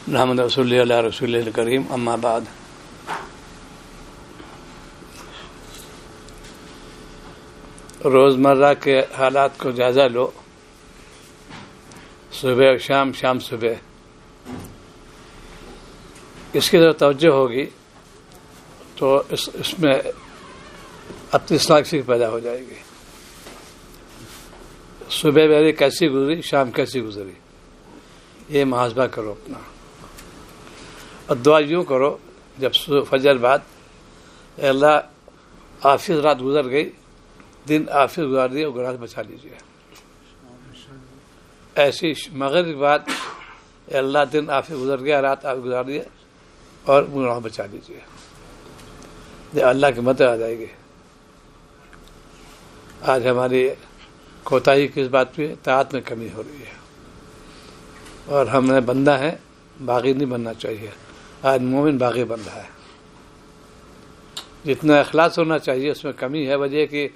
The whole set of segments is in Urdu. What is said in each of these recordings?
محمد رسول اللہ رسول الکریم اما بعد. روزمرہ کے حالات کو جائزہ لو. صبح شام، شام صبح، اس کی طرف توجہ ہوگی تو اس میں اپنی ساکھی پیدا ہو جائے گی. صبح میری کیسی گزری، شام کیسی گزری، یہ محاسبہ کرو اپنا. اور دعا یوں کرو جب فجر بعد، اے اللہ آفس رات گزر گئی، دن آفس گزار دیے، گناہ سے بچا لیجیے. ایسی مغرب کے بعد، اے اللہ دن آفس گزر گیا، رات آپ گزار دیے اور گناہ بچا لیجیے. یہ اللہ کی مدد آ جائے گی. آج ہماری کوتاہی کس بات پہ؟ طاعت میں کمی ہو رہی ہے، اور ہم نے بندہ ہیں، باغی نہیں بننا چاہیے. آج مومن باغی بن رہا ہے. جتنا اخلاص ہونا چاہیے اس میں کمی ہے. وجہ کہ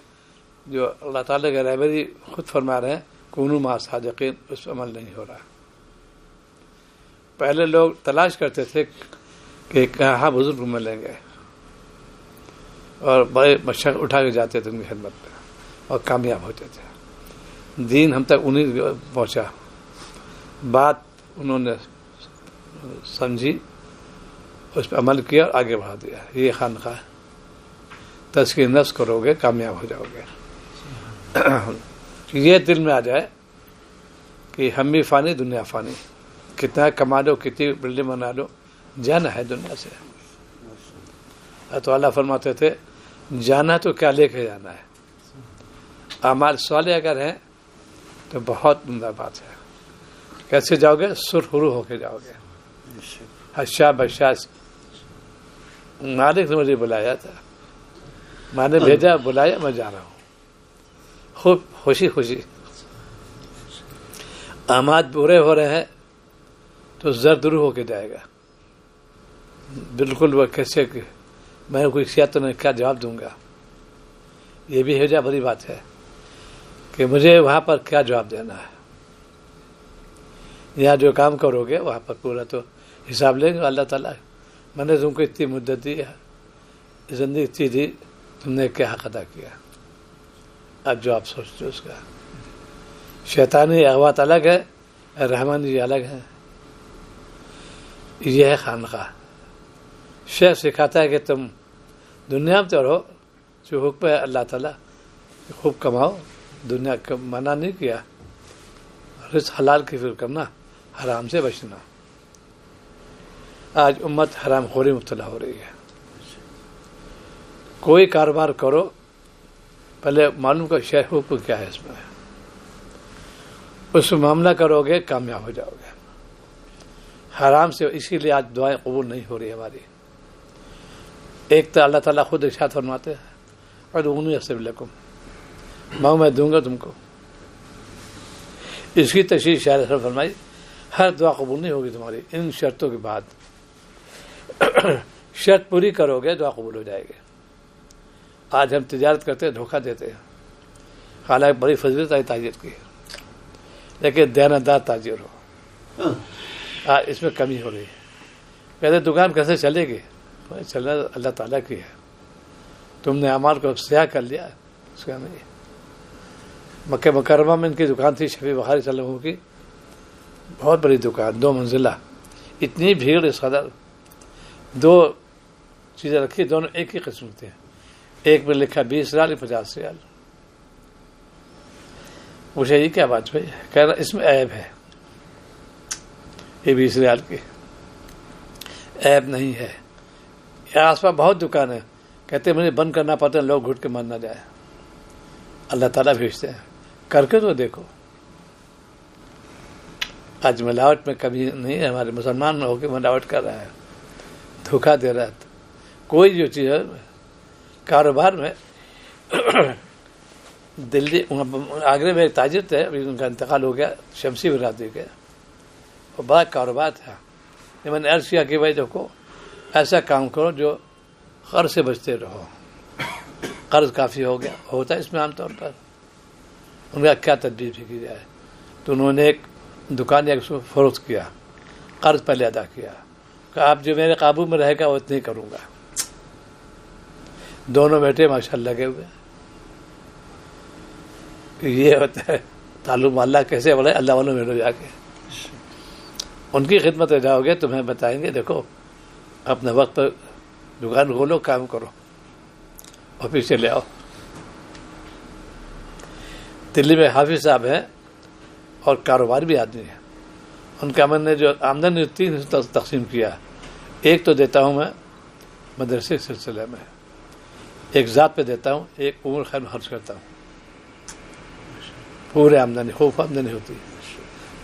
جو اللہ تعالیٰ کے رہبری خود فرما رہے ہیں کونوا مع الصادقین، اس پر عمل نہیں ہو رہا. پہلے لوگ تلاش کرتے تھے کہ کہاں بزرگ ملیں گے، اور بڑے مشق اٹھا کے جاتے تھے ان کی خدمت میں اور کامیاب ہوتے تھے. دین ہم تک انہیں پہنچا، بات انہوں نے سمجھی، اس پہ عمل کیا اور آگے بڑھا دیا. یہ خانقاہ تزکیہ نفس کرو گے کامیاب ہو جاؤ گے. یہ دل میں آ جائے کہ ہم بھی فانی، دنیا فانی. کتنا کما لو، کتنی بلڈنگ بنا لو، جانا ہے دنیا سے. تو اللہ فرماتے تھے جانا تو کیا لے کے جانا ہے. اعمال صالح اگر ہیں تو بہت عمدہ بات ہے. کیسے جاؤ گے؟ سرخرو ہو کے جاؤ گے. حشا بشا مالک نے مجھے بلایا تھا، میں نے بھیجا، بلایا، میں جا رہا ہوں. خوب خوشی خوشی. اعمال برے ہو رہے ہیں تو زردرو ہو کے جائے گا. بالکل وہ کیسے کہ میں کوئی کیا تو میں کیا جواب دوں گا. یہ بھی ہجا بڑی بات ہے کہ مجھے وہاں پر کیا جواب دینا ہے. یہاں جو کام کرو گے وہاں پر پورا تو حساب لیں گے اللہ تعالیٰ. میں نے تم کو اتنی مدت دی ہے، زندگی اتنی دی، تم نے کیا حق ادا کیا. اب جو آپ سوچتے اس کا شیطانی اغوات الگ ہے، رحمانی الگ ہے. یہ ہے خانقاہ. شیخ سکھاتا ہے کہ تم دنیا میں تو رہو، جو حکم ہے اللہ تعالیٰ خوب کماؤ. دنیا کا منع نہیں کیا، رزق حلال کی فکر کرنا، حرام سے بچنا. آج امت حرام خوری مبتلا ہو رہی ہے. کوئی کاروبار کرو پہلے معلوم کرو شیخ حکم کیا ہے، اس میں اس معاملہ کرو گے کامیاب ہو جاؤ گے. حرام سے اسی لیے آج دعائیں قبول نہیں ہو رہی ہماری. ایک تو اللہ تعالیٰ خود ارشاد فرماتے ہیں ادعونی استجب لکم، مانگو میں دوں گا تم کو. اس کی تشریح شاعر نے فرمائی ہر دعا قبول نہیں ہوگی تمہاری ان شرطوں کے بعد. شرط پوری کرو گے دعا قبول ہو جائے گی. آج ہم تجارت کرتے ہیں، دھوکہ دیتے ہیں. حالانکہ بڑی فضیلت ہے تاجر کی، لیکن دیانتدار تاجر ہو. اس میں کمی ہو رہی ہے. کہتے دکان کیسے چلے گی؟ چلنا اللہ تعالیٰ کی ہے. تم نے اعمال کو سیاہ کر لیا، اس کا نہیں. مکہ مکرمہ میں ان کی دکان تھی، شفیع بخاری صلی اللہ علیہ وسلم کی بہت بڑی دکان، 2 منزلہ. اتنی بھیڑ اس قدر. 2 چیزیں رکھی، دونوں ایک ہی قسم کے ہیں. ایک میں لکھا 20 ریال، 50 ریال. مجھے یہ کیا بات بھائی؟ کہہ رہا اس میں عیب ہے. یہ 20 ریال کی عیب نہیں ہے. آس پاس بہت دکان ہے، کہتے مجھے بند کرنا پڑتا ہے، لوگ گھٹ کے مر نہ جائے. اللہ تعالیٰ بھیجتے ہیں، کر کے تو دیکھو. آج ملاوٹ میں کمی نہیں ہے. ہمارے مسلمان ہو کے ملاوٹ کر رہا ہے، دھوکہ دے رہا ہے. کوئی جو چیز ہے کاروبار میں دلی آگرے میں ایک تاجر تھے، ابھی ان کا انتقال ہو گیا، شمسی برادری کے، اور بڑا کاروبار تھا. میں نے عرض کیا کہ بھائی دیکھو ایسا کام کرو جو قرض سے بچتے رہو. قرض کافی ہو گیا ہوتا ہے اس میں عام طور پر. ان کا کیا تدبیر کی جائے؟ تو انہوں نے ایک دکان ایک فروخت کیا، قرض پہلے ادا کیا کہ آپ جو میرے قابو میں رہے گا وہ اتنے کروں گا. دونوں بیٹے ماشاءاللہ لگے ہوئے. یہ ہوتا ہے تعلق اللہ کیسے بڑھے اللہ والوں میں جا کے ان کی خدمت میں جاؤ گے تمہیں بتائیں گے دیکھو اپنے وقت پر دکان کھولو کام کرو اور پھر چلے آؤ. دلی میں حافظ صاحب ہیں اور کاروبار بھی آدمی ہے. ان کا میں نے جو آمدنی 3 تقسیم کیا. ایک تو دیتا ہوں میں مدرسے کے سلسلے میں, ایک ذات پہ دیتا ہوں, ایک عمر خیر میں خرچ کرتا ہوں. پورے آمدنی خوب آمدنی ہوتی ہے,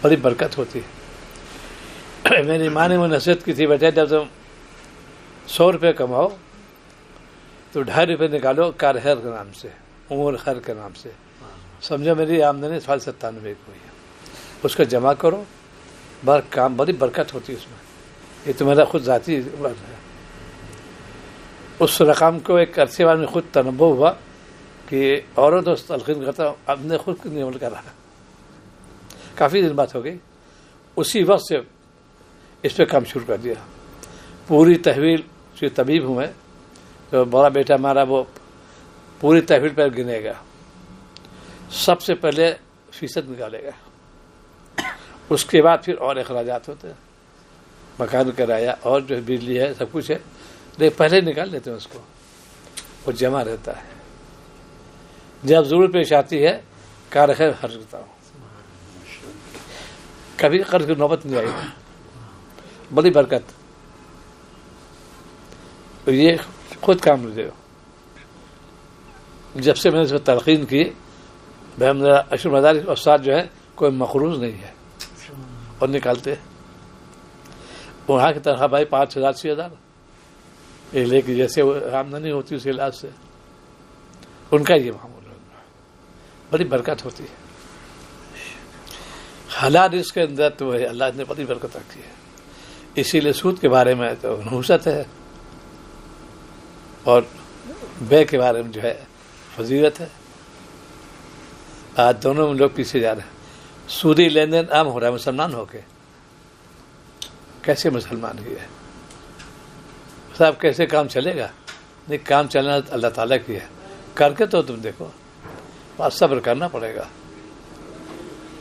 بڑی برکت ہوتی ہے. میری ماں نے مجھے نصیحت کی تھی بیٹا جب تم 100 روپے کماؤ تو 2.5 روپے نکالو کار خیر کے نام سے, عمر خیر کے نام سے. سمجھو میری آمدنی 97 کی ہوئی ہے, اس کو جمع کرو, کام بڑی برکت ہوتی ہے اس میں. یہ تو میرا خود ذاتی بات ہے. اس رقم کو ایک عرصے بعد میں خود تنبہ ہوا کہ اوروں تو تلقین کرتا ہوں, اب نے خود نہیں عمل کر رہا. کافی دن بات ہو گئی, اسی وقت سے اس پہ کام شروع کر دیا. پوری تحویل جو طبیب ہوں میں, تو بڑا بیٹا ہمارا وہ پوری تحویل پر گنے گا, سب سے پہلے فیصد نکالے گا, اس کے بعد پھر اور اخراجات ہوتے ہیں, مکان کرایہ اور جو بجلی ہے سب کچھ ہے, لیکن پہلے نکال لیتے ہیں اس کو, وہ جمع رہتا ہے. جب ضرورت پیش آتی ہے کار خیر خرچ کرتا ہوں. کبھی قرض کی نوبت نہیں آئی, بڑی برکت. یہ خود کام مجھے جب سے میں نے اس میں تلقین کی, اشرف مدارس استاد جو ہے کوئی مقروض نہیں ہے اور نکالتے. وہاں کی تنخواہ بھائی 5,000 6,000, لیکن جیسے آمدنی ہوتی ہے اس علاج سے ان کا یہ معمول ہے, بڑی برکت ہوتی ہے. حلال رزق کے اندر تو اللہ نے بڑی برکت رکھی ہے. اسی لیے سود کے بارے میں تو نحوست ہے اور بے کے بارے میں جو ہے فضیلت ہے. آج دونوں میں لوگ پیچھے جا رہے ہیں. سودی لین دین عام ہو رہا ہے مسلمان ہو کے. کیسے مسلمان کی ہے صاحب, کیسے کام چلے گا؟ نہیں, کام چلنا اللہ تعالیٰ کی ہے, کر کے تو تم دیکھو. بات صبر کرنا پڑے گا.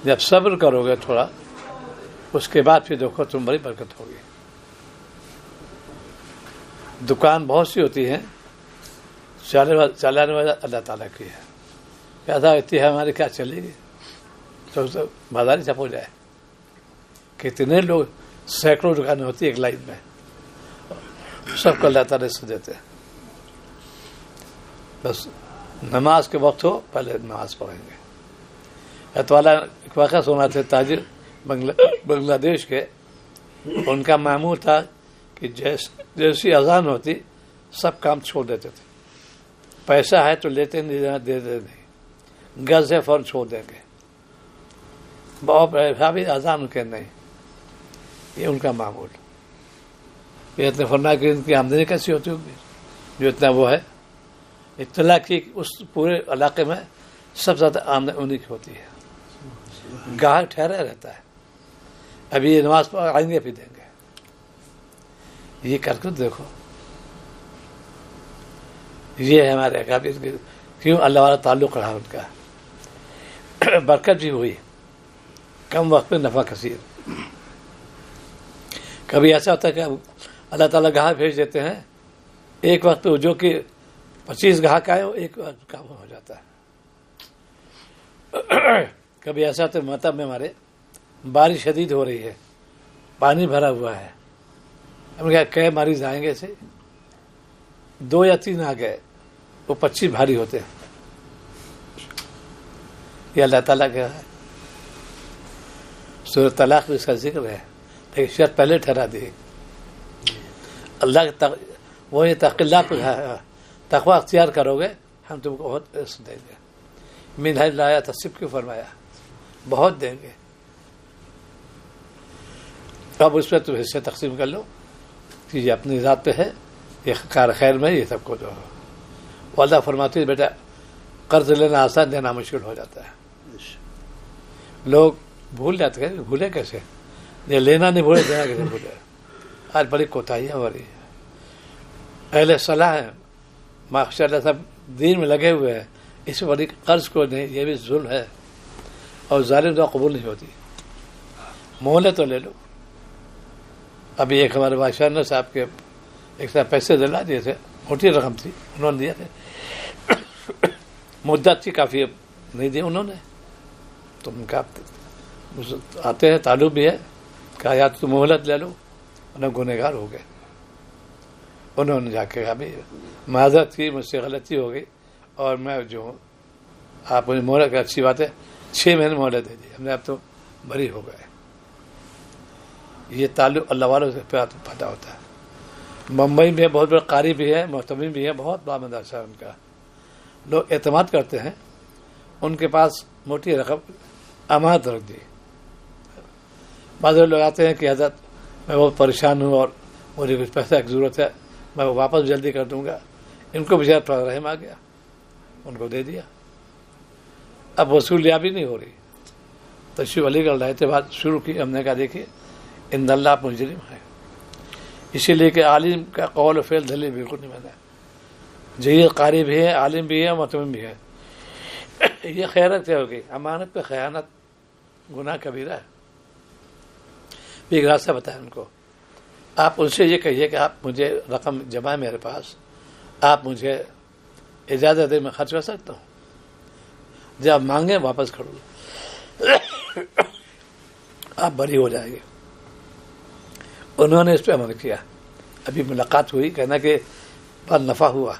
جب صبر کرو گے تھوڑا, اس کے بعد پھر دیکھو تم بڑی برکت ہوگی. دکان بہت سی ہوتی ہیں, چلانے والا اللہ تعالیٰ کی ہے. پیسہ ہوتی ہے ہماری کیا چلے گی, تو بازار ہی چپ ہو جائے. کتنے لوگ, سینکڑوں دکانیں ہوتی ہیں ایک لائن میں, سب کو اللہ تعالیٰ سے دیتے ہیں. بس نماز کے وقت ہو پہلے نماز پڑھیں گے. ایک واقعہ سنا تھے تاجر بنگلہ دیش کے, ان کا معمول تھا کہ جیسی اذان ہوتی سب کام چھوڑ دیتے تھے. پیسہ ہے تو لیتے نہیں, دیتے نہیں, گز ہے فوراً چھوڑ دیں گے. بہت اذان کے نہیں, یہ ان کا معمول. یہ اتنے فرنا کہ ان کی آمدنی کیسی ہوتی ہوگی جو اتنا وہ ہے. اطلاع کی اس پورے علاقے میں سب زیادہ آمدنی انہیں کی ہوتی ہے. گاہک ٹھہرا رہتا ہے, ابھی یہ نماز پڑھ آئیں گے پھر دیں گے. یہ کر کے دیکھو, یہ ہے ہمارے کیوں اللہ والا تعلق رہا ان کا. برکت بھی ہوئی, کم وقت میں نفع کثیر. کبھی ایسا ہوتا ہے کہ اللہ تعالیٰ گاہک بھیج دیتے ہیں ایک وقت پہ, جو کہ 25 گاہک آئے ایک وقت کام ہو جاتا ہے. کبھی ایسا ہوتا ہے مطلب میں ہمارے بارش شدید ہو رہی ہے, پانی بھرا ہوا ہے, ہم کہا کئے مریض آئیں گے ایسے, 2 یا 3 آ گئے, وہ 25 بھاری ہوتے ہیں. یہ اللہ تعالیٰ کا ہے. سورۃ طلاق میں اس کا ذکر ہے, لیکن شرط پہلے ٹھہرا دی. اللہ کے وہ یہ تقلّہ تقوی اختیار کرو گے ہم تم کو بہت رزق دیں گے. من ہے لایا تصب کیوں فرمایا, بہت دیں گے. اب اس پہ تم حصے تقسیم کر لو کہ یہ اپنی ذات پہ ہے, یہ کار خیر میں, یہ سب کو جو وہ اللہ فرماتی ہے بیٹا قرض لینا آسان, دینا مشکل ہو جاتا ہے. لوگ بھول جاتے ہیں, بھولے کیسے, یہ لینا نہیں بھولے دینا کیسے بھولے. آج بڑی کوتاہیاں ہو رہی ہیں. اہل صلاح ہیں ماشاء اللہ سب دین میں لگے ہوئے ہیں, اس میں بڑی قرض کو نہیں, یہ بھی ظلم ہے اور ظالم دعا قبول نہیں ہوتی. مہلت تو لے لو. ابھی ایک ہمارے بادشاہ صاحب کے ایک صاحب پیسے دلا دیے تھے, موٹی رقم تھی, انہوں نے دیا تھے, مدت تھی کافی, نہیں دی انہوں نے. تو ان کا آتے ہیں تعلق بھی ہے, کہا یا تو مہلت لے لو, انہیں گنہگار ہو گئے. انہوں نے جا کے کہا بھی معذرت کی, مجھ سے غلطی ہو گئی اور میں جو ہوں آپ مجھے مہلت کا, اچھی بات ہے 6 مہینے مہلت دے دی, ہم نے اب تو بری ہو گئے. یہ تعلق اللہ والوں سے پتہ ہوتا ہے. ممبئی میں بہت بڑا قاری بھی ہے, محتمم بھی ہے, بہت بڑا مدرسہ ہے ان کا. لوگ اعتماد کرتے ہیں, ان کے پاس موٹی رقم امانت رکھ دی. بعض لوگ آتے ہیں کہ حضرت میں بہت پریشان ہوں اور مجھے کچھ پیسہ کی ضرورت ہے, میں واپس جلدی کر دوں گا. ان کو بچارا تھوڑا رحم آ گیا, ان کو دے دیا. اب وصولیابی نہیں ہو رہی. تشریف علی گڑھ رہتے بات شروع کی, ہم نے کہا دیکھیے ان اللہ مجرم ہے, اسی لیے کہ عالم کا قول و فعل دلیل بالکل نہیں مانا. جہید قاری بھی ہے, عالم بھی ہے, متمم بھی ہے. یہ خیانت کیا ہوگی؟ امانت پہ خیانت گناہ کبیرہ ہے. ایک راستہ بتایا ان کو, آپ ان سے یہ کہیے کہ آپ مجھے رقم جمع ہے میرے پاس, آپ مجھے اجازت دیں میں خرچ کر سکتا ہوں, جب مانگیں واپس کر دو, آپ بری ہو جائیں گے. انہوں نے اس پہ عمل کیا. ابھی ملاقات ہوئی, کہنا کہ بہت نفع ہوا.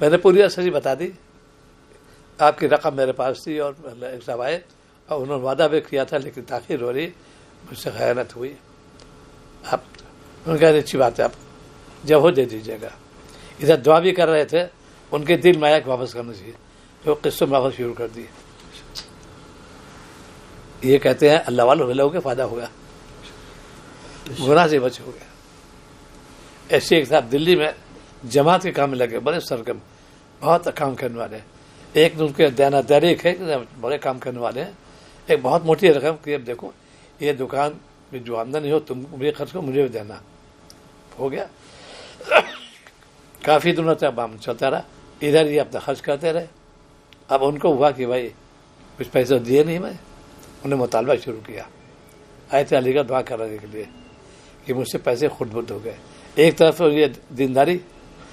میں نے پوری سچی بتا دی, آپ کی رقم میرے پاس تھی اور ایک صاحب آئے اور انہوں نے وعدہ بھی کیا تھا لیکن تاخیر ہو رہی, مجھ سے خیانت ہوئی. آپ انہوں نے کہا اچھی بات ہے, آپ جب ہو دے دیجیے گا. ادھر دعا بھی کر رہے تھے, ان کے دل میں آیا کہ واپس کرنا چاہیے, تو قسط میں واپس شروع کر دی. یہ کہتے ہیں اللہ والوں لوگوں کے فائدہ ہوگا, گناہ سے بچ ہو گیا. ایسے ایک صاحب دلی میں جماعت کے کام میں لگے, بڑے سرگرم, بہت کام کرنے والے ہیں. ایک ان کے دیانتداری ہے, بڑے کام کرنے والے ہیں. ایک بہت موٹی رقم کہ اب دیکھو یہ دکان میں جو آمدنی ہو تم مجھے خرچ کو مجھے بھی دینا. ہو گیا. کافی دنوں تک کام چلتا رہا, ادھر یہ اپنا خرچ کرتے رہے. اب ان کو ہوا کہ بھائی کچھ پیسے دیے نہیں, میں انہیں مطالبہ شروع کیا. آئے تھے علی گڑھ دعا کرانے کے لیے کہ مجھ سے پیسے خود بد ہو گئے. ایک طرف یہ دینداری,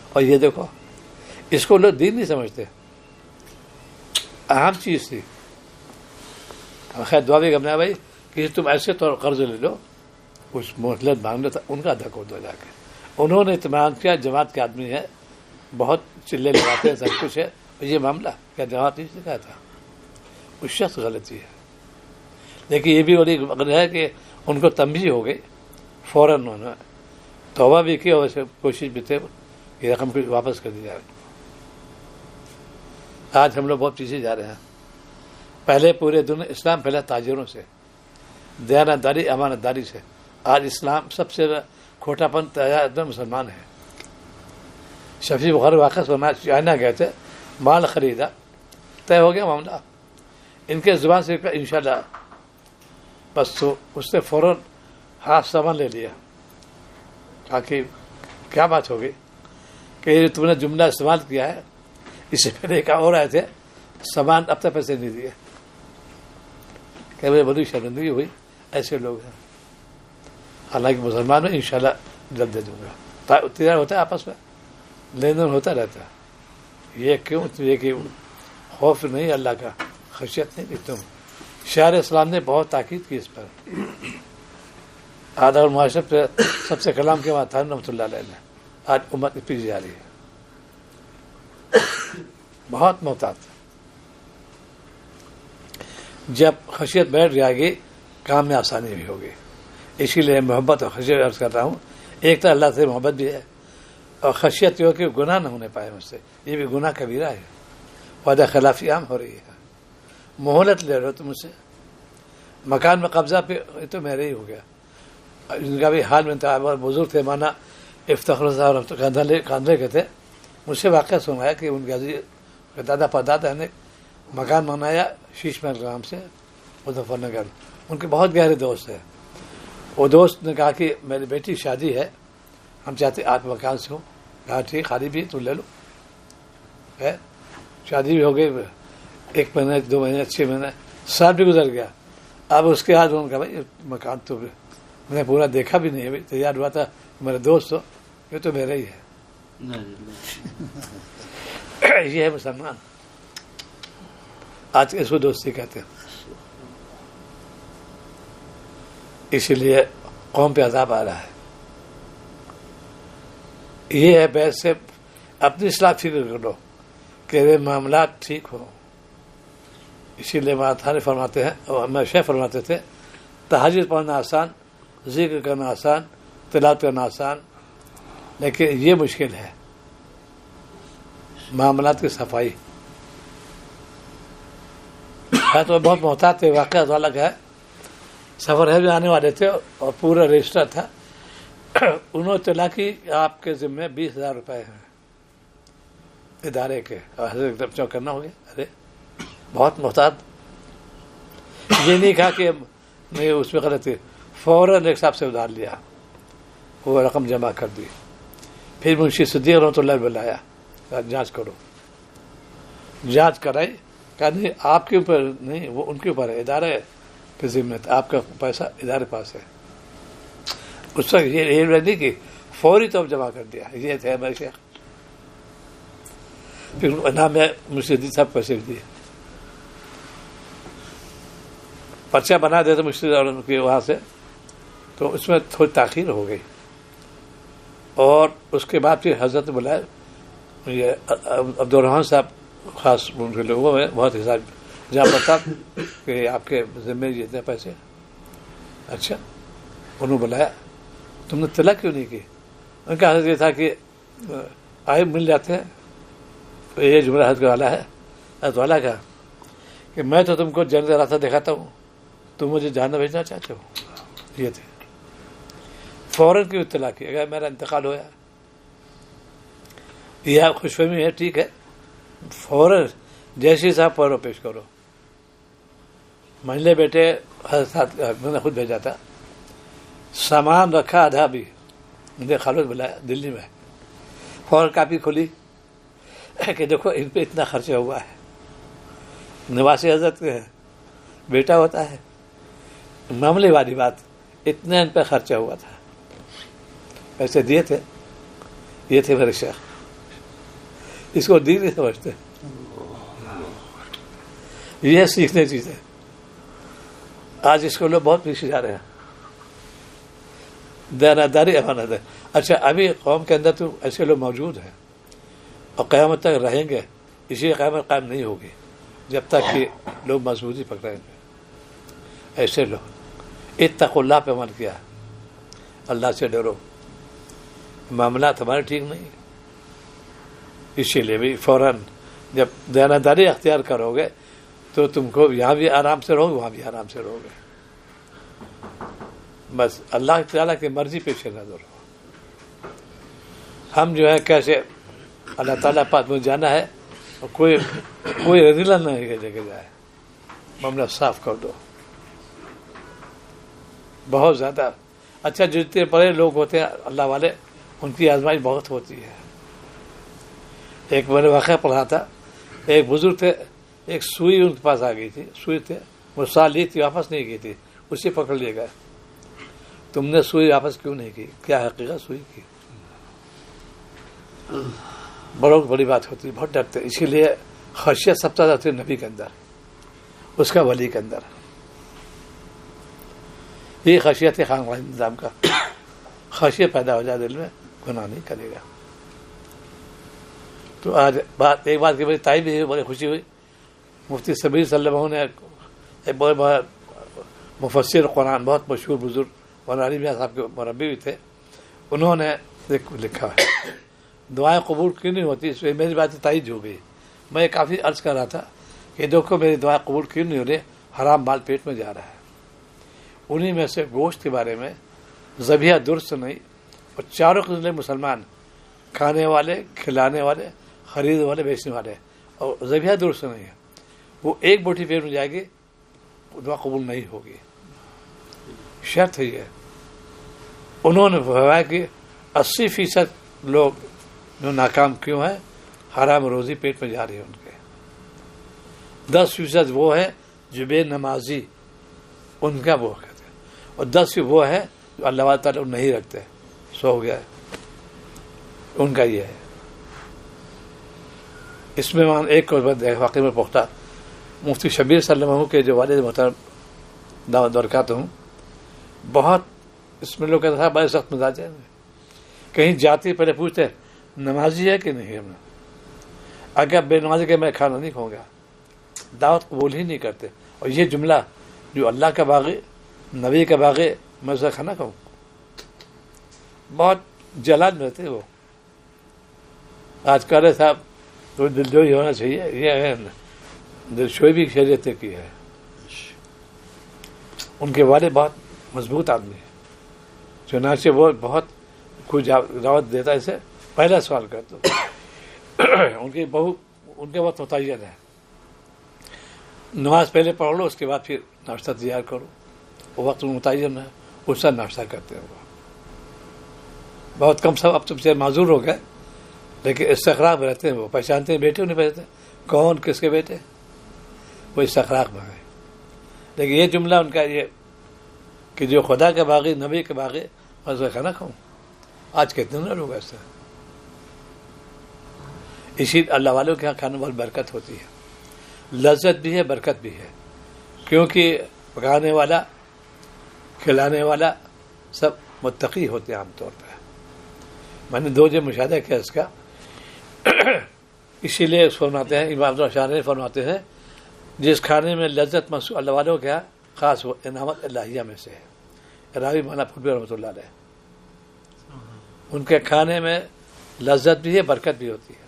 اور یہ دیکھو اس کو لوگ دین نہیں سمجھتے, اہم چیز تھی. خیر دعا بھی کرنا ہے بھائی کہ تم ایسے طور قرض لے لو, کچھ مہلت مانگ لو, ان کا ادھا کو دو جا کے. انہوں نے اطمینان کیا, جماعت کے آدمی ہے, بہت چلے لگاتے ہیں, سب کچھ ہے. یہ معاملہ کیا جماعت نہیں سکھایا تھا, اس شخص غلطی ہے. لیکن یہ بھی بڑی ہے کہ ان کو تنبیہ ہو گئی, فوراً انہوں نے توبہ بھی کی اور کوشش بھی تھے کہ رقم کو واپس کر دی جائے. آج ہم لوگ بہت پیچھے جا رہے ہیں. پہلے پورے دنیا اسلام پہلے تاجروں سے, دیانتداری, امانت داری سے. آج اسلام سب سے کھوٹا پن مسلمان ہے. شفیع بخاری واقع سنا, چائنا گئے تھے, مال خریدا, طے ہو گیا معاملہ. ان کے زبان سے انشاءاللہ, بس تو اس نے فوراً ہاتھ سامان لے لیا. کہا کہ کیا بات ہوگی کہ تم نے جملہ استعمال کیا ہے, اس سے پہلے ایک اور آئے تھے, سامان اب تک پیسے نہیں دیے. کہ مجھے بڑی شرمندگی ہوئی, ایسے لوگ ہیں. حالانکہ مسلمان میں انشاءاللہ جلد دے دوں گا. تجارت ہوتا ہے آپس میں, لین دین ہوتا رہتا ہے. یہ کیوں؟ یہ کہ خوف نہیں اللہ کا, خشیت نہیں کہ تم. شاعر اسلام نے بہت تاکید کی اس پر. آدھا اور معاشرت پہ سب سے کلام کے بعد تھا رحمۃ اللہ علیہ نے. آج امت پیچھے جا رہی ہے, بہت محتاط. جب خشیت بیٹھ جائے گی کام میں آسانی بھی ہوگی. اسی لیے محبت اور خشیت عرض کر رہا ہوں. ایک تو اللہ سے محبت بھی ہے, اور خشیت یہ ہو کہ گناہ نہ ہونے پائے مجھ سے, یہ بھی گناہ کبیرہ ہے. وعدہ خلافی عام ہو رہی ہے. مہلت لے رہے ہو تم مجھ سے, مکان میں قبضہ پہ یہ تو میرے ہی ہو گیا. ان کا بھی حال میں تھا, بزرگ تھے, مانا افتخر صاحب کاندھے کے تھے. مجھ سے واقعہ سنایا کہ ان کے دادا پردادا نے مکان بنایا شیش محل گام سے مظفر نگر. ان کے بہت گہرے دوست ہیں. وہ دوست نے کہا کہ میری بیٹی شادی ہے, ہم چاہتے آپ مکان سے ہو. کہا ٹھیک, خالی بھی تو لے لو. شادی بھی ہو گئی, 1 مہینہ 2 مہینے 6 مہینے سال بھی گزر گیا. اب اس کے بعد انہوں نے کہا بھائی مکان تو میں نے پورا دیکھا بھی نہیں ہے, تیار ہوا تھا میرے دوست ہو, یہ تو میرا ہی ہے. یہ ہے مسلمان, آج اس کو دوستی کہتے ہیں. اسی لیے قوم پہ عذاب آ رہا ہے. یہ ہے بیس سے اپنی اصلاح فکر کرو کہ وہ معاملات ٹھیک ہو. اسی لیے مولانا فرماتے ہیں, اور ہمیں شیخ فرماتے تھے, تہجد پڑھنا آسان, ذکر کرنا آسان, تلاوت کرنا آسان, لیکن یہ مشکل ہے معاملات کی صفائی. تو بہت محتاط تھے, واقعہ تو الگ ہے. سفر ہے بھی آنے والے تھے اور پورا رجسٹر تھا. انہوں نے اطلاع کی آپ کے ذمے 20,000 روپے ہیں ادارے کے, اور حضرت چوک کرنا ہو گیا. ارے بہت محتاط. یہ نہیں کہا کہ نہیں اس میں غلطی, فوراً ایک صاحب سے ادھار لیا, وہ رقم جمع کر دی. پھر منشی صدیق رحمۃ اللہ بلایا, جانچ کرو. جانچ کرائی, کہا نہیں آپ کے اوپر نہیں, وہ ان کے اوپر ہے, ادارے کے ذمہ, آپ کا پیسہ ادارے پاس ہے. اس وقت یہ نہیں کہ فوری طور جمع کر دیا. یہ تھے ہمارے شیخ. پھر نام مشتری صاحب پیسے دیے, پرچہ بنا دیتے مشتری کے وہاں سے, تو اس میں تھوڑی تاخیر ہو گئی. اور اس کے بعد پھر حضرت بلائے, یہ عبدالرحمان صاحب خاص ان کے لوگوں میں بہت حساب جہاں پتا کہ آپ کے ذمے جتنے پیسے. اچھا, انہوں بلایا, تم نے طلاق کیوں نہیں کی؟ ان کا حضرت یہ تھا کہ آئے مل جاتے ہیں. یہ جملہ حضرت والا ہے, حضرت والا کا کہ میں تو تم کو جنت کا راستہ دکھاتا ہوں, تم مجھے جہنم بھیجنا چاہتے ہو. یہ تھے. فوراً کی اطلاع کی, اگر میرا انتقال ہوا, یہ خوش فہمی ہے, ٹھیک ہے, فوراً جیسی صاحب فوراً پیش کرو. منجلے بیٹے حضرت میں نے خود بھیجا تھا, سامان رکھا آدھا بھی, مجھے خالد بلایا دلی میں, فوراً کاپی کھولی کہ دیکھو ان پہ اتنا خرچہ ہوا ہے, نواسی حضرت کے بیٹا ہوتا ہے, معاملے والی بات, اتنا ان پہ خرچہ ہوا تھا, پیسے دیے تھے. یہ تھے میرے شیخ. اس کو دین نہیں سمجھتے. یہ سیکھنے چیزیں آج اس کو لوگ بہت پیچھے جا رہے ہیں. دیانتداری امانت ہے. اچھا, ابھی قوم کے اندر تو ایسے لوگ موجود ہیں اور قیامت تک رہیں گے. اسی قیامت قائم نہیں ہوگی جب تک کہ لوگ مضبوطی پکڑیں گے. ایسے لوگ اتقوا اللہ پہ عمل کیا, اللہ سے ڈرو, معاملات ہمارے ٹھیک نہیں. اسی لیے بھی فوراً جب دیانتداری اختیار کرو گے تو تم کو یہاں بھی آرام سے رہو گے, وہاں بھی آرام سے رہو گے. بس اللہ تعالیٰ کی مرضی پیش نظر ہو. ہم جو ہے کیسے اللہ تعالیٰ پاس میں جانا ہے, اور کوئی رضیلہ نہیں لے کے جائے. معاملہ صاف کر دو. بہت زیادہ اچھا, جتنے بڑے لوگ ہوتے ہیں اللہ والے, ان کی آزمائش بہت ہوتی ہے. ایک میں نے واقعہ پڑھا تھا, ایک بزرگ تھے, ایک سوئی ان کے پاس آ گئی تھی. سوئی تھے, وہ سال لی تھی, واپس نہیں کی تھی, اسے پکڑ لے گئے. تم نے سوئی واپس کیوں نہیں کی؟ کیا حقیقت سوئی کی؟ بڑوں بڑی بات ہوتی ہے, بہت ڈرتے. اسی لیے خشیت سب سے زیادہ ہوتی ہے نبی کے اندر, اس کا ولی کے اندر. یہ خشیت ہے خانقاہ نظام کا. خشیت پیدا ہو جائے دل میں, گناہ نہیں کرے گا. تو آج ایک بات کی بڑی تائی بھی ہوئی, بڑی خوشی ہوئی. مفتی سبیر صلی اللہ علیہ وسلم نے ایک بہت مفسر قرآن, بہت مشہور بزرگ, مولانا علی میاں صاحب کے مربی بھی تھے. انہوں نے لکھا ہے دعائیں قبول کیوں نہیں ہوتی. اس میں میری بات تائید ہو گئی. میں کافی عرض کر رہا تھا کہ دیکھو میری دعائیں قبول کیوں نہیں ہو رہی, حرام مال پیٹ میں جا رہا ہے. انہی میں سے گوشت کے بارے میں ذبیحہ درست نہیں, اور چاروں قسم مسلمان, کھانے والے, کھلانے والے, خریدنے والے, بیچنے والے, اور ذبیحہ درست نہیں ہے. وہ ایک بوٹی پیٹ میں جائے گی, دعا قبول نہیں ہوگی. شرط ہے یہ. انہوں نے فرمایا کہ 80% لوگ جو ناکام کیوں ہیں؟ حرام روزی پیٹ میں جا رہی ہے ان کے. 10% وہ ہے جو بے نمازی، ان کا وہ کہتے ہیں، اور 10 وہ ہے جو اللہ تعالیٰ نہیں رکھتے، سو گیا ہے، ان کا یہ ہے. اس میں ایک اور واقعی میں پختہ مفتی شبیر صلی اللہ علیہ وسلم کے جو والد محترم دعوت برکات ہوں، بہت اس میں لوگ کہتے ہیں بڑے سخت مزاج ہیں. کہیں جاتے پہلے پوچھتے نمازی ہے کہ نہیں. ہم اگر بے نمازی کہ میں کھانا نہیں کھاؤں گا، دعوت قبول ہی نہیں کرتے. اور یہ جملہ جو اللہ کا باغی، نبی کا باغی، میں اسے کھانا کھاؤں، بہت جلال میں رہتے. وہ آج کہہ رہے صاحب تو دلجوئی ہونا چاہیے، یہ ہے دلشوئی بھی خیریت کی ہے. ان کے والد بہت مضبوط آدمی ہے، چنانچہ وہ بہت کچھ دعوت دیتا ہے. اسے پہلا سوال کرتا ان کی بہو ان کے بہت متعین ہے، نماز پہلے پڑھ لو، اس کے بعد پھر ناشتہ تیار کرو. وہ وقت متعین ہے، اس سے ناشتہ کرتے ہیں. وہ بہت کم سب اب تم سے معذور ہو گئے، لیکن استخراق میں رہتے ہیں. وہ پہچانتے ہیں بیٹے نہیں پہچانتے کون کس کے بیٹے، وہ استخراق میں ہے. لیکن یہ جملہ ان کا یہ کہ جو خدا کے باغی، نبی کے باغی، میں اسے کھانا کھاؤں. آج کتنے لوگ ایسے ہیں. اسی اللہ والوں کے یہاں کھانے والی برکت ہوتی ہے، لذت بھی ہے، برکت بھی ہے، کیونکہ پکانے والا، کھلانے والا سب متقی ہوتے ہیں عام طور پہ. میں نے 2 جب مشاہدہ کیا اس کا. اسی لیے فرماتے ہیں امام شاعر فرماتے ہیں جس کھانے میں لذت محسوس، اللہ والوں کے یہاں خاص وہ انعامت الہیہ میں سے ہے. راوی مولانا پھوٹی رحمۃ اللہ علیہ، ان کے کھانے میں لذت بھی ہے، برکت بھی ہوتی ہے.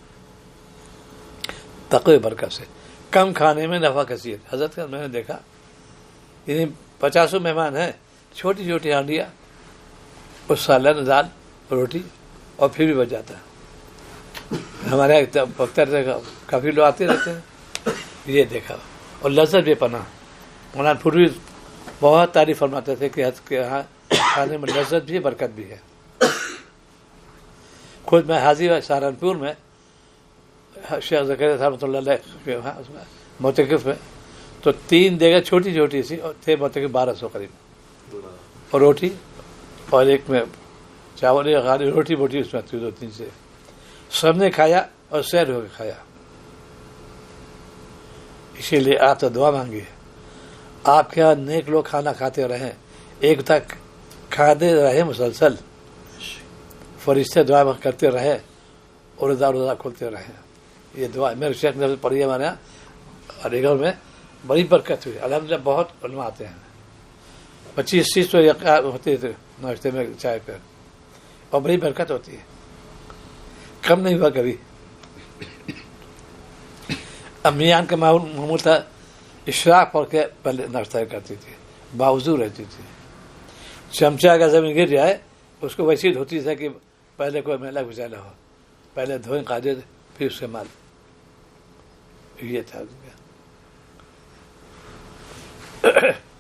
تقوی برکت سے کم کھانے میں نفع کثیر. حضرت کا میں نے دیکھا یعنی 50 مہمان ہیں، چھوٹی چھوٹی ہانڈیاں، اس سالن، دال، روٹی، اور پھر بھی بچ جاتا ہے. ہمارے یہاں کافی لوگ آتے رہتے ہیں. یہ دیکھا. اور لذت بے پناہ. مولانا پھوٹی بہت تعریف فرماتے تھے کہ یہاں کھانے میں لذت بھی ہے، برکت بھی ہے. خود میں حاضر ہوا سہارنپور میں شیخ زکریا رحمۃ اللہ علیہ معتکف میں، تو 3 جگہ چھوٹی چھوٹی سی اور تھے معتکف 1200 قریب، اور روٹی، اور ایک میں چاول، خالی روٹی بوٹی اس میں 2-3 سے سب نے کھایا اور سیر ہو کے کھایا. اسی لیے آپ تو دعا مانگیے آپ کے یہاں نیک لوگ کھانا کھاتے رہیں، ایک تک کھاتے رہے مسلسل، فرشتے دعا کرتے رہے اور روزہ کھولتے رہے. یہ دعا میرے شیخ نے پڑھی ہے ہمارے یہاں علی گڑھ میں، بڑی برکت ہوئی. الحمدللہ بہت علماء آتے ہیں، 25-30 تو ہوتے تھے ناشتے میں چائے پہ، اور بڑی برکت ہوتی ہے، کم نہیں ہوا کبھی. امیان کا معمول تھا اشراق پڑھ کے پہلے ناشتہ کرتی تھی، باوضو رہتی تھی. چمچہ اگر زمین گر جائے اس کو ویسی دھوتی تھا کہ پہلے کوئی میلا گزالا ہو، پہلے دھوئیں قاعدے پھر اس کے مال. یہ تھا.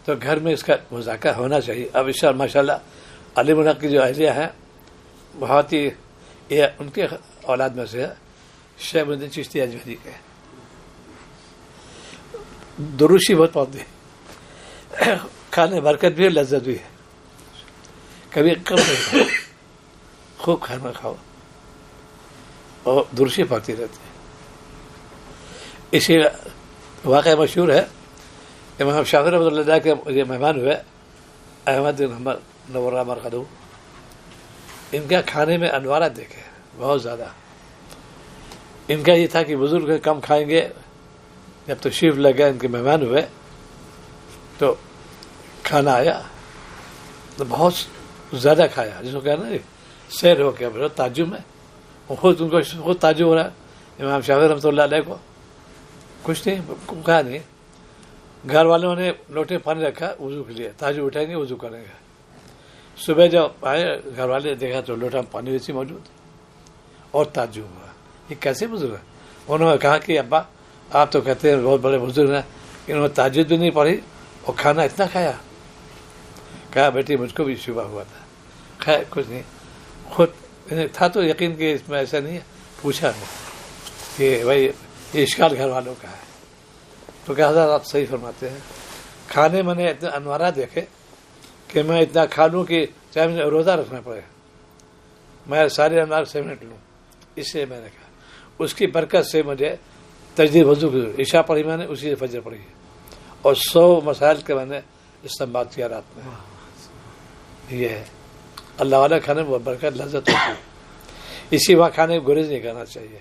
تو گھر میں اس کا مذاکرہ ہونا چاہیے. اب اس ماشاء اللہ علی الحق کی جو اہلیہ ہیں بہت ہی، یہ ان کے اولاد میں سے ہے، شیخ الدین چشتی اجمیری کے. دروشی بہت پڑھتے ہیں، کھانے برکت بھی ہے، لذت بھی ہے، کبھی کم نہیں، خوب کھانا کھاؤ اور دروشی پڑھتی رہتی ہے. اسی واقعہ مشہور ہے، امام شافعی رحمۃ اللہ علیہ کے یہ مہمان ہوئے احمد بن حنبل نور مرقدہ. ان کا کھانے میں انوارات دیکھے بہت زیادہ. ان کا یہ تھا کہ بزرگ کم کھائیں گے. جب تشریف لگا ان کے مہمان ہوئے تو کھانا آیا تو بہت زیادہ کھایا، جس کو کہنا سیر ہو گیا بہت تعجب میں. خود ان کو خود تعجب ہو رہا ہے امام شافعی رحمۃ اللہ علیہ کو. کچھ نہیں کھا نہیں. گھر والوں نے لوٹے پانی رکھا وضو کے لیے، تعجب اٹھائیں گے وضو کریں گے. صبح جب آئے گھر والے دیکھا تو لوٹا پانی ویسی موجود، اور تعجب ہوا یہ کیسے بزرگ ہے. انہوں نے کہا کہ ابا آپ تو کہتے ہیں بہت بڑے بزرگ ہیں، انہوں نے تہجد بھی نہیں پڑھی اور کھانا اتنا کھایا. کہا بیٹی مجھ کو بھی شبہ ہوا تھا، خیر کچھ نہیں، خود تھا تو یقین کہ اس میں ایسا نہیں ہے، پوچھا ہے کہ بھائی یہ اشکال گھر والوں کا ہے، تو کہ حضرت آپ صحیح فرماتے ہیں، کھانے میں نے اتنے انوارات دیکھے کہ میں اتنا کھا لوں کہ چاہے مجھے روزہ رکھنا پڑے میں سارے انوار سمیٹ لوں. اس سے میں نے کہا اس کی برکت سے مجھے تجدید وضو کی عشاء پڑھی میں نے، اسی سے فجر پڑھی اور 100 مسائل کے میں نے استنباط کیا رات میں. یہ ہے اللہ والا کھانے میں برکت لذت ہوتی ہے، اسی وقت کھانے کو گریز نہیں کرنا چاہیے.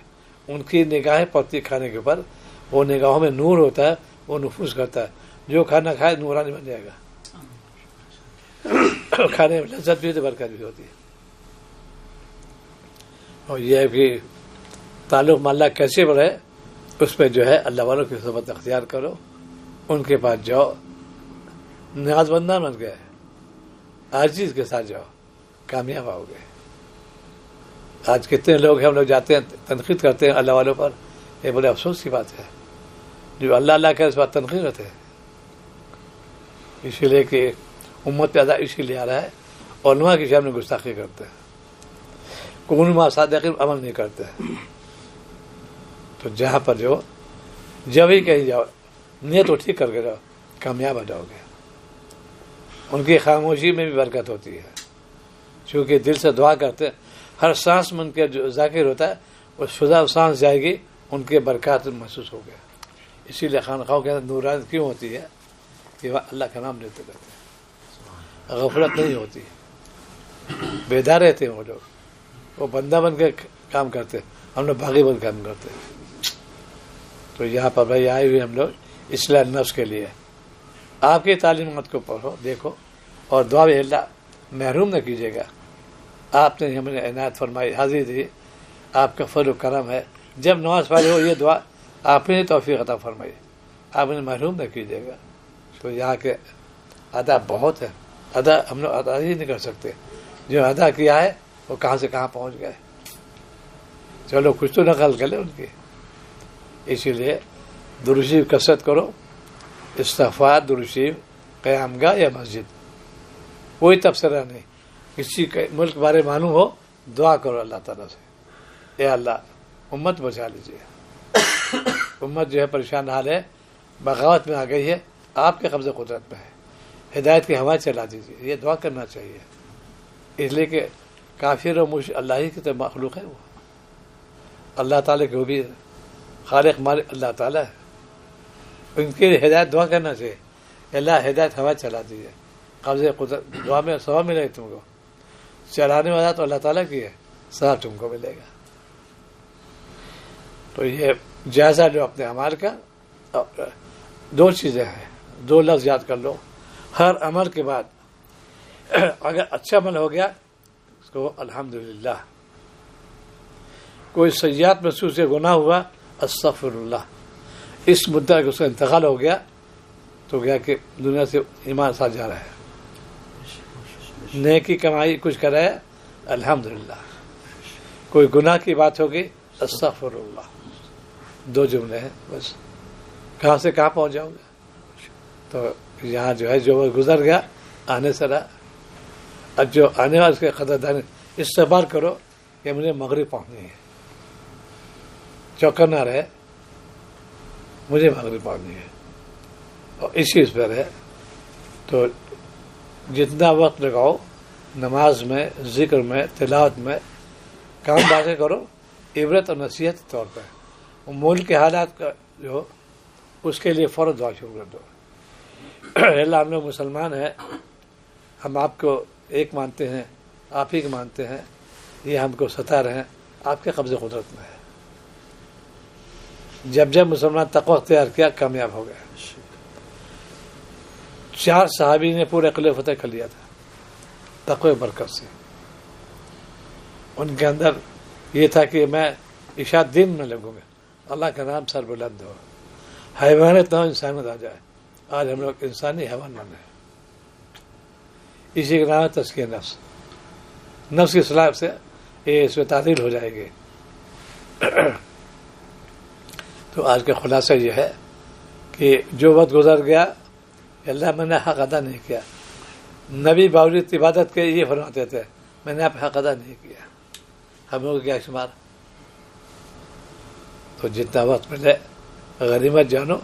ان کی نگاہیں پڑتی کھانے کے اوپر، وہ نگاہوں میں نور ہوتا ہے، وہ نفوذ کرتا ہے، جو کھانا کھائے نورانی بن جائے گا. کھانے میں لذت بھی ہوتی ہے، برکت بھی ہوتی ہے. اور یہ ہے کہ تعلق محلہ کیسے بڑھے، اس پہ جو ہے اللہ والوں کی صحبت اختیار کرو، ان کے پاس جاؤ، نیاز بندہ بن گئے، عاجزی کے ساتھ جاؤ، کامیاب آؤ گے. آج کتنے لوگ ہیں، ہم لوگ جاتے ہیں تنقید کرتے ہیں اللہ والوں پر، یہ بڑے افسوس کی بات ہے. جو اللہ اللہ کا اس بات تنقید کرتے ہیں، اسی لیے کہ امت پہ ادا اسی لیے آ رہا ہے، علماء کی شان میں گستاخی کرتے ہیں، قانون ما صادقین عمل نہیں کرتے. تو جہاں پر جو جب ہی کہیں جاؤ نیت تو ٹھیک کر کے جاؤ، کامیاب ہو جاؤ گے. ان کی خاموشی میں بھی برکت ہوتی ہے، چونکہ دل سے دعا کرتے ہیں، ہر سانس میں ان کے جو ذاکر ہوتا ہے وہ شدہ سانس جائے گی، ان کے برکات محسوس ہو گیا. اسی لیے خانقاہوں کے اندر نورانیت کیوں ہوتی ہے کہ وہ اللہ کا نام لیتے رہتے ہیں، غفلت نہیں ہوتی، بیدار رہتے ہیں وہ لوگ، وہ بندہ بن کے کام کرتے، ہم لوگ باغی بن کے کام کرتے. تو یہاں پر بھائی آئے ہوئے ہم لوگ اصلاح نفس کے لیے. آپ کی تعلیمات کو پڑھو، دیکھو، اور دعا بھی اللہ محروم نہ کیجیے گا. آپ نے ہمیں عنایت فرمائی، حاضری دی، آپ کا فضل و کرم ہے. جب نماز پڑھے ہو یہ دعا آپ نے توفیق عطا فرمائی، آپ نے محروم نہ کیجیے گا. تو یہاں کے ادا بہت ہے، ادا ہم لوگ ادا ہی نہیں کر سکتے. جو ادا کیا ہے وہ کہاں سے کہاں پہنچ گئے. چلو کچھ تو نقل کر لیں ان کی. اسی لیے درود شریف کثرت کرو، استغفار، درود شریف، قیام گاہ یا مسجد، کوئی تبصرہ نہیں. کسی کے ملک بارے معلوم ہو دعا کرو اللہ تعالیٰ سے، اے اللہ امت بچا لیجیے. امت جو ہے پریشان حال ہے، بغاوت میں آ گئی ہے، آپ کے قبضہ قدرت میں ہے، ہدایت کی ہوا چلا دیجیے. یہ دعا کرنا چاہیے، اس لیے کہ کافر و مشرک اللہ ہی کی تو مخلوق ہے. وہ اللہ تعالیٰ کے وہ بھی خالق مالک اللہ تعالیٰ ہے، ان کی ہدایت دعا کرنا چاہیے. اللہ ہدایت ہوا چلا دیجیے، قبضہ قدرت. دعا میں ثواب ملے گا تم کو، چلانے والا تو اللہ تعالیٰ کی ہے، ثواب تم کو ملے گا. تو یہ جائزہ لو اپنے عمل کا. دو چیزیں ہیں، دو لفظ یاد کر لو. ہر عمل کے بعد اگر اچھا عمل ہو گیا اس کو الحمدللہ، کوئی سیئات محسوس سے گناہ ہوا استغفر اللہ، اس مدعا کہ اس کا انتقال ہو گیا تو گیا کہ دنیا سے ایمان ساتھ جا رہا ہے. نیکی کمائی کچھ کر رہا ہے الحمدللہ، کوئی گناہ کی بات ہوگی استغفر اللہ. دو جملے ہیں بس، کہاں سے کہاں پہنچ جاؤں گا. تو یہاں جو ہے جو گزر گیا آنے سے رہا، اب جو آنے والا اس کے قدردانی استقبال کرو کہ مجھے مغرب پہنچنی ہے. چوکر نہ رہے، مجھے مغرب پہنچنی ہے، اور اس چیز پر ہے. تو جتنا وقت لگاؤ نماز میں، ذکر میں، تلاوت میں، کام باتیں کرو، عبرت اور نصیحت کے طور پر. ملک کے حالات کا جو اس کے لیے فوراً دعا شروع کر دو. اللہ ہم لوگ مسلمان ہیں، ہم آپ کو ایک مانتے ہیں، آپ ہی کو مانتے ہیں، یہ ہم کو ستا رہے ہیں، آپ کے قبضے قدرت میں ہے. جب جب مسلمان تقوی اختیار کیا کامیاب ہو گئے. 4 صحابی نے پورے قلعہ فتح کر لیا تھا تقوی برکت سے. ان کے اندر یہ تھا کہ میں عشاء دن میں لگوں گا، اللہ کا نام سر بلند ہو، حیوانیت نہ ہو، انسانیت آ جائے. آج ہم لوگ انسانی حیوان بن رہے ہیں. اسی کا نام ہے تزکیہ نفس. نفس کی اصلاح سے یہ اس میں تعدیل ہو جائے گی. تو آج کا خلاصہ یہ ہے کہ جو وقت گزر گیا اللہ میں نے حق ادا نہیں کیا. نبی باوجود عبادت کے یہ فرماتے تھے میں نے آپ حق ادا نہیں کیا، ہم لوگوں کا کیا شمار؟ تو جتنا وقت ملے غنیمت جانو،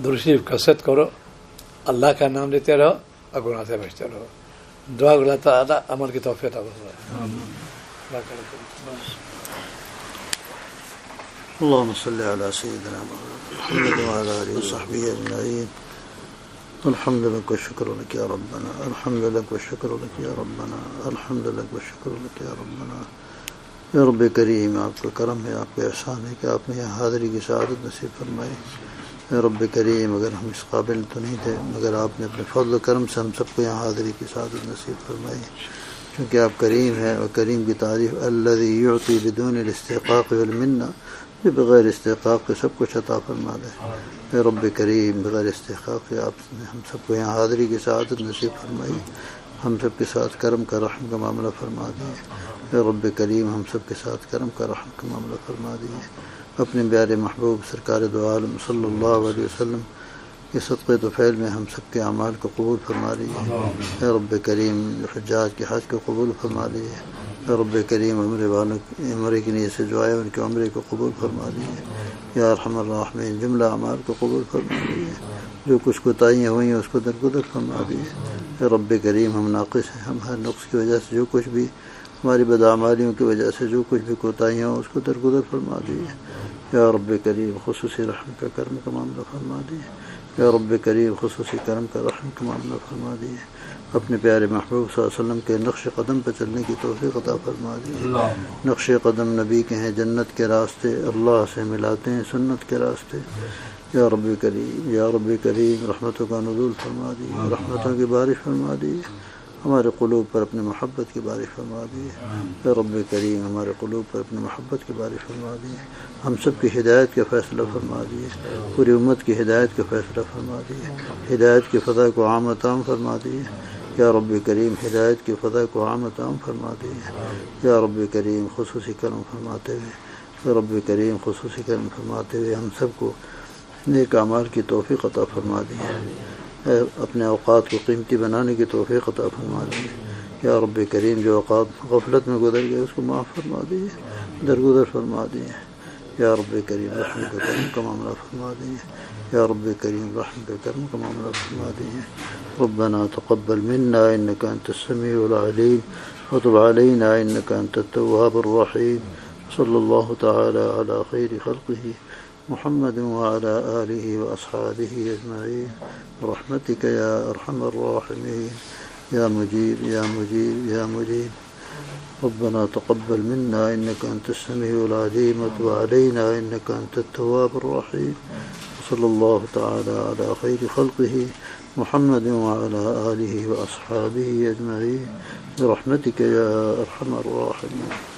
درود شریف کثرت کرو، اللہ کا نام لیتے رہو اور گناہ سے بچتے رہو. دعا اللہ تعالیٰ عمل کی توفیق عطا فرمائے. اللهم صل على سيدنا محمد وعلى آله وصحبه أجمعين. الحمد لك والشكر لك يا ربنا، الحمد لك والشكر لك يا ربنا، الحمد لك والشكر لك يا ربنا. یا رب کریم، آپ کا کرم ہے، آپ کا احسان ہے کہ آپ نے یہاں حاضری کی سعادت نصیب فرمائی. یا رب کریم، اگر ہم اس قابل تو نہیں تھے مگر آپ نے اپنے فضل و کرم سے ہم سب کو یہاں حاضری کی سعادت نصیب فرمائی. کیونکہ آپ کریم ہیں، اور کریم کی تعریف الذی یعطی بدون الاستحقاق والمنہ، بغیر استحقاق کے سب کچھ عطا فرما دے. اے رب کریم، بغیر استحقاق کے آپ نے ہم سب کو یہاں حاضری کی سعادت نصیب فرمائی. ہم سب کے ساتھ کرم کا رحم کا معاملہ فرما دیے. اے رب کریم، ہم سب کے ساتھ کرم کا رحم کا معاملہ فرما دیے. اپنے پیارے محبوب سرکار دو عالم صلی اللہ علیہ وسلم کے صدقے طفیل میں ہم سب کے اعمال کو قبول فرما لیے. اے رب کریم، حجاج کے حج کو قبول فرما لیے. اے رب کریم، عمرے والوں عمرے کی نیت سے جو آئے ان کے عمرے کو قبول فرما لیے. یا ارحم الراحمین، جملہ اعمال کو قبول فرما لیے. جو کچھ کوتاہیاں ہوئی ہیں اس کو درگزر فرما دیے. اے رب کریم، ہم ناقص ہیں، ہم ہر نقص کی وجہ سے جو کچھ بھی ہماری بدعمالیوں کی وجہ سے جو کچھ بھی کوتاہیاں ہوں اس کو درگزر فرما دیے. یا رب کریم، خصوصی رحم کا کرم کا معاملہ فرما دیے. یا رب کریم، خصوصی کرم کا رحم کا معاملہ فرما دیے. اپنے پیارے محبوب صلی اللہ علیہ وسلم کے نقش قدم پر چلنے کی توفیق عطا فرما دیے. نقش قدم نبی کے ہیں، جنت کے راستے اللہ سے ملاتے ہیں سنت کے راستے. یا رب کریم، یا رب کریم، رحمتوں کا نزول فرما دیے، رحمتوں کی بارش فرما دیے. ہمارے قلوب پر اپنے محبت کی بارش فرما دیے. یا رب کریم، ہمارے قلوب پر اپنے محبت کی بارش فرما دیے. ہم سب کی ہدایت کا فیصلہ فرما دیے. پوری امت کی ہدایت کا فیصلہ فرما دیے. ہدایت کی فضا کو عام و تام فرما دیے. یا رب کریم، ہدایت کی فضا کو عام و تام فرما دیے. یا رب کریم، خصوصی کرم فرماتے ہوئے، یا رب کریم، خصوصی کرم فرماتے ہوئے ہم سب کو نیک اعمال کی توفیق عطا فرما دیے. اپنے اوقات کو قیمتی بنانے کی توفیق عطا فرما دیے. یا رب کریم، جو اوقات غفلت میں گزر گئے اس کو معاف فرما دیے، درگزر فرما دیے. یا رب کریم، رحم کا کرم کا معاملہ فرما دیے. یا رب کریم، رحم کا کرم کا معاملہ فرما دیے. ربنا تقبل منا انك انت السميع العليم وتب علينا انك انت التواب الرحيم. صلى الله تعالى على خير خلقه محمد وعلى آله وأصحابه أجمعين برحمتك يا أرحم الراحمين. يا مجيب يا مجيب يا مجيب. ربنا تقبل منا إنك أنت السميع العليم وتب علينا إنك أنت التواب الرحيم. صلى الله تعالى على خير خلقه محمد وعلى آله وأصحابه أجمعين برحمتك يا أرحم الراحمين.